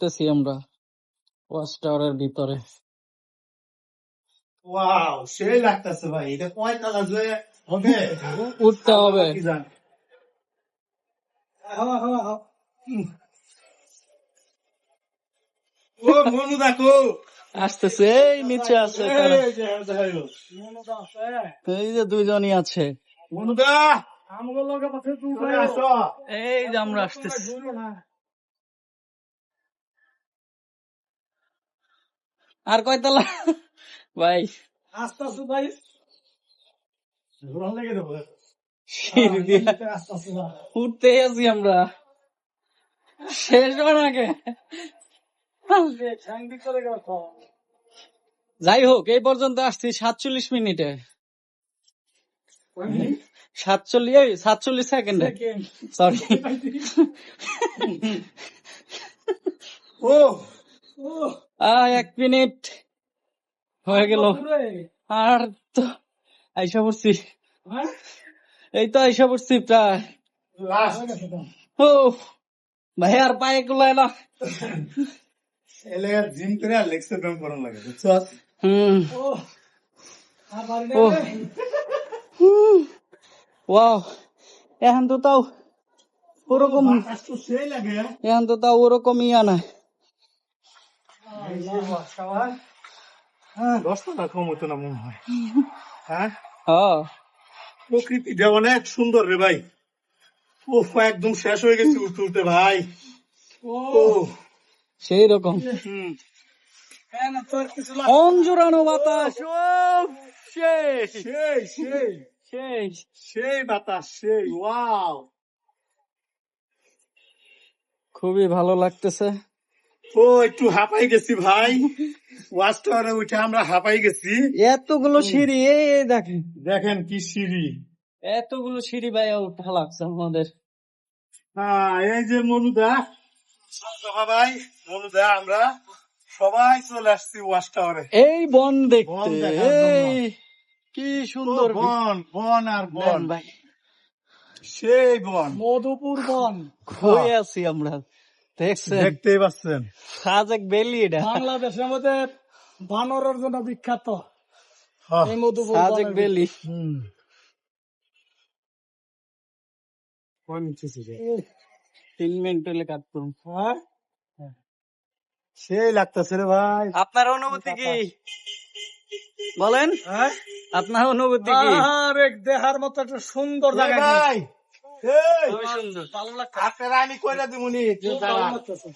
উঠতেছি আমরা ওয়াচ টাওয়ারের ভিতরে। ওয়াও, সেই লাগতেছে ভাই। এটা কয়তলা যে হবে? উঠতে হবে। কি জান? ও মনু দেখো, আসতেছে, এই নিচে আছে তারা। এই যে দুইজনই আছে, মনুদা এই যে আমরা আসতেছি। আর কয়তলা ভাই? আস্তে আস্তে ভাই, লেগে দেবো। সিঁড়ি দিয়ে উঠতেই আছি আমরা, শেষ হওয়ার আগে। যাই হোক, এই পর্যন্ত আসছি 47 মিনিটে, 47 সেকেন্ডে, সরি। ও 1 মিনিট হয়ে গেল। আর তো আইসা পড়ছি, এই তো আইসা পড়ছি প্রায়। ও ভাই, আর পায়ে গুলায় না। এলে জিম করে আর লেগসে ড্রম করার লাগে, বুঝছো? ওয়াও, এখন তো তাও ওরকম, সেই লাগে। এখন তো তাও ওরকম ইয়া না। 10 টাকা কম হতো না মনে হয়। হ্যাঁ, হ্যাঁ, প্রকৃতিটা অনেক সুন্দর রে ভাই। ও একদম শেষ হয়ে গেছে উঠতে উঠতে ভাই। ও সেই রকম মন জোড়ানো বাতাস। ও সেই সেই সেই সেই সেই বাতাস, সেই ওয়াও। খুবই ভালো লাগতেছে। ও একটু হাঁপাই গেছি ভাই, ওয়াচ টাওয়ারে উঠে আমরা হাঁপাই গেছি। এতগুলো সিঁড়ি, এই দেখেন, দেখেন কি সিঁড়ি। এতগুলো সিঁড়ি ভাই উঠা লাগছে আমাদের। হ্যাঁ, এই যে মনুদা, ভাই মনুদা, আমরা সবাই চলে আসছি ওয়াচ টাওয়ারে এই বন বন দেখতে, দেখার জন্য। এই কি সুন্দর বন, বন আর বন ভাই, সেই বন, মধুপুর বন হয়ে আছি আমরা। দেখছেন, দেখতেই পাচ্ছেন। সাজেক ভ্যালি, এটা বাংলাদেশের মধ্যে বানরের জন্য বিখ্যাত হ্যাঁ, এই মধুপুর সাজেক ভ্যালি। 3 মিনিট হলে কাটতাম। হ্যাঁ, সেই লাগতেছে রে ভাই। আপনার অনুভূতি কি বলেন? আপনার অনুভূতি কি? আরে দেখার মতো একটা সুন্দর জায়গা ভাই, এই খুবই সুন্দর, ভালো লাগছে আপনারা আমি কইরা দিমুনি। ভালো লাগতেছে